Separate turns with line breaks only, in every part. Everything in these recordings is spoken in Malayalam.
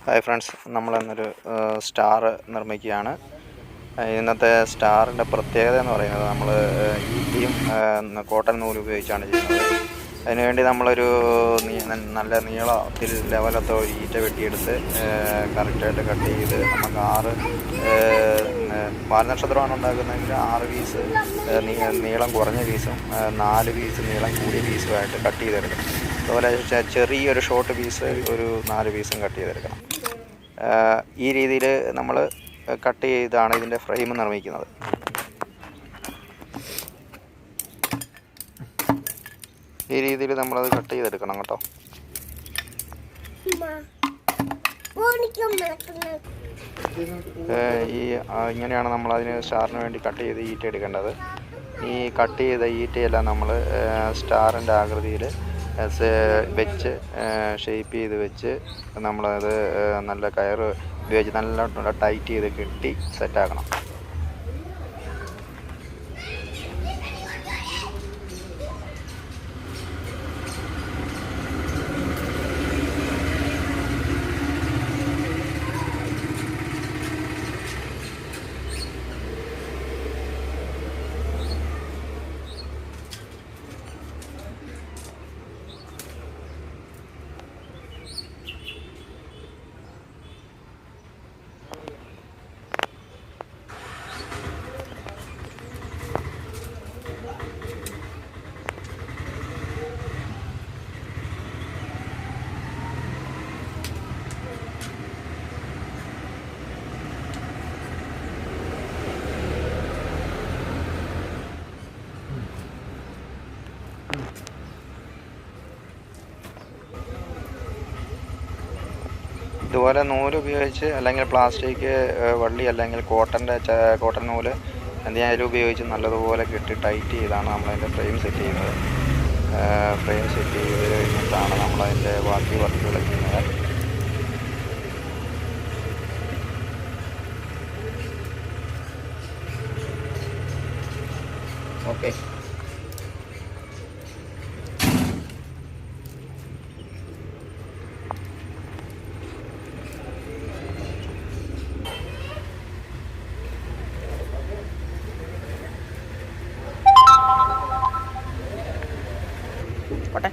ഹായ് ഫ്രണ്ട്സ്, നമ്മളിന്നൊരു സ്റ്റാർ നിർമ്മിക്കുകയാണ്. ഇന്നത്തെ സ്റ്റാറിൻ്റെ പ്രത്യേകത എന്ന് പറയുന്നത് നമ്മൾ ഈട്ടിയും കോട്ടൺ നൂല് ഉപയോഗിച്ചാണ് ചെയ്യുന്നത്. അതിനുവേണ്ടി നമ്മളൊരു നല്ല നീളത്തിൽ ലെവലത്തോ ഈറ്റ വെട്ടിയെടുത്ത് കറക്റ്റായിട്ട് കട്ട് ചെയ്ത് നമുക്ക് 6 വാൽനക്ഷത്രമാണ് ഉണ്ടാക്കുന്നതെങ്കിൽ 6 പീസ് നീളം കുറഞ്ഞ പീസും 4 പീസ് നീളം കൂടിയ പീസുമായിട്ട് കട്ട് ചെയ്തെടുക്കണം. അതുപോലെ ചെറിയൊരു ഷോർട്ട് പീസ് ഒരു 4 പീസും കട്ട് ചെയ്തെടുക്കണം. ഈ രീതിയിൽ നമ്മൾ കട്ട് ചെയ്താണ് ഇതിൻ്റെ ഫ്രെയിം നിർമ്മിക്കുന്നത്. ഈ രീതിയിൽ നമ്മളത് കട്ട് ചെയ്തെടുക്കണം കേട്ടോ. ഇങ്ങനെയാണ് നമ്മളതിന് സ്റ്റാറിന് വേണ്ടി കട്ട് ചെയ്ത് ഈറ്റ എടുക്കേണ്ടത്. ഈ കട്ട് ചെയ്ത ഈറ്റയെല്ലാം നമ്മൾ സ്റ്റാറിൻ്റെ ആകൃതിയിൽ വെച്ച് ഷേപ്പ് ചെയ്ത് വെച്ച് നമ്മളത് നല്ല കയർ ഉപയോഗിച്ച് നല്ല ടൈറ്റ് ചെയ്ത് കെട്ടി സെറ്റാക്കണം. ഇതുപോലെ നൂല് ഉപയോഗിച്ച് അല്ലെങ്കിൽ പ്ലാസ്റ്റിക് വള്ളി അല്ലെങ്കിൽ കോട്ടൺ നൂല് എന്തെങ്കിലും ഉപയോഗിച്ച് നല്ലതുപോലെ കെട്ടി ടൈറ്റ് ചെയ്താണ് നമ്മളതിൻ്റെ ഫ്രെയിം സെറ്റ് ചെയ്യുന്നത്. ഫ്രെയിം സെറ്റ് ചെയ്ത് കഴിഞ്ഞിട്ടാണ് നമ്മളതിൻ്റെ ബാക്കി വർക്കുകൾ ചെയ്യുന്നത്. ഓക്കെ, പോട്ടെ.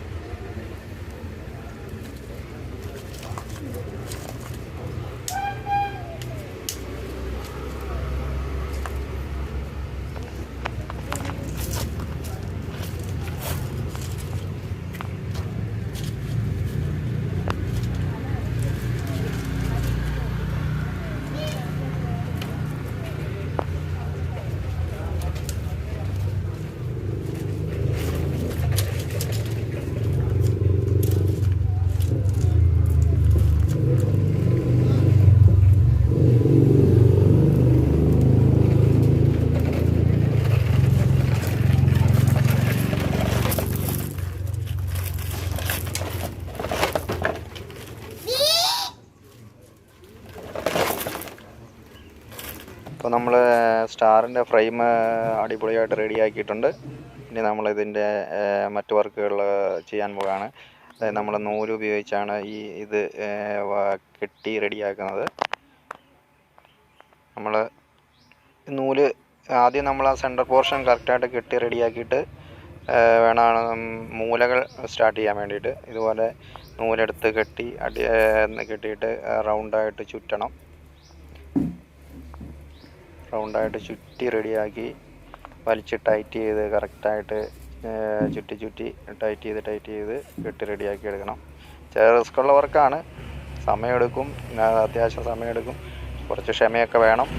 അപ്പോൾ നമ്മൾ സ്റ്റാറിൻ്റെ ഫ്രെയിം അടിപൊളിയായിട്ട് റെഡിയാക്കിയിട്ടുണ്ട്. ഇനി നമ്മളിതിൻ്റെ മറ്റ് വർക്കുകൾ ചെയ്യാൻ പോവുകയാണ്. അതായത് നമ്മൾ നൂല് ഉപയോഗിച്ചാണ് ഇത് കെട്ടി റെഡിയാക്കുന്നത്. നമ്മൾ നൂല് ആദ്യം നമ്മൾ ആ സെൻറ്റർ പോർഷൻ കറക്റ്റായിട്ട് കെട്ടി റെഡിയാക്കിയിട്ട് വേണം മൂലകൾ സ്റ്റാർട്ട് ചെയ്യാൻ വേണ്ടിയിട്ട്. ഇതുപോലെ നൂലെടുത്ത് കെട്ടിയിട്ട് റൗണ്ടായിട്ട് ചുറ്റണം. റൗണ്ടായിട്ട് ചുറ്റി റെഡിയാക്കി വലിച്ച് ടൈറ്റ് ചെയ്ത് കറക്റ്റായിട്ട് ചുറ്റി ടൈറ്റ് ചെയ്ത് കെട്ടി റെഡിയാക്കി എടുക്കണം. റിസ്ക്കുള്ള വർക്കാണ്, സമയമെടുക്കും, അത്യാവശ്യം സമയമെടുക്കും, കുറച്ച് ക്ഷമയൊക്കെ വേണം.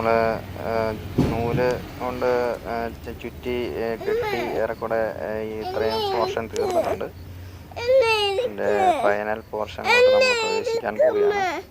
നമ്മൾ നൂല് കൊണ്ട് ചുറ്റി കെട്ടി ഏറെക്കുറെ ഇത്രയും പോർഷൻ തീർന്നിട്ടുണ്ട്. ഇതിൻ്റെ ഫൈനൽ പോർഷനിലോട്ട് നമ്മൾ പ്രവേശിക്കാൻ പോവുകയാണ്.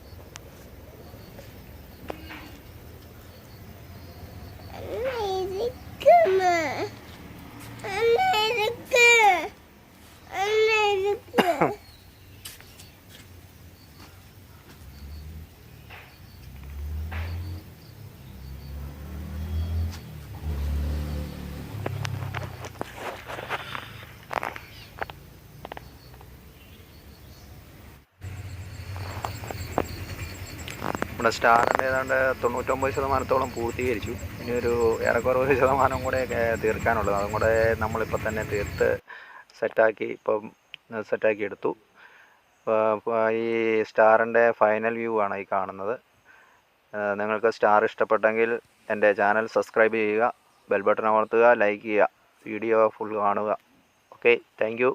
നമ്മുടെ സ്റ്റാറിൻ്റെ ഏതാണ്ട് 99% പൂർത്തീകരിച്ചു. ഇനി ഒരു ഏറെക്കുറെ 1% കൂടെ തീർക്കാനുള്ളത്. അതും കൂടെ നമ്മളിപ്പോൾ തന്നെ തീർത്ത് സെറ്റാക്കി എടുത്തു. ഈ സ്റ്റാറിൻ്റെ ഫൈനൽ വ്യൂ ആണ് ഈ കാണുന്നത്. നിങ്ങൾക്ക് സ്റ്റാർ ഇഷ്ടപ്പെട്ടെങ്കിൽ എൻ്റെ ചാനൽ സബ്സ്ക്രൈബ് ചെയ്യുക, ബെൽ ബട്ടൺ അമർത്തുക, ലൈക്ക് ചെയ്യുക, വീഡിയോ ഫുൾ കാണുക. Okay, thank you.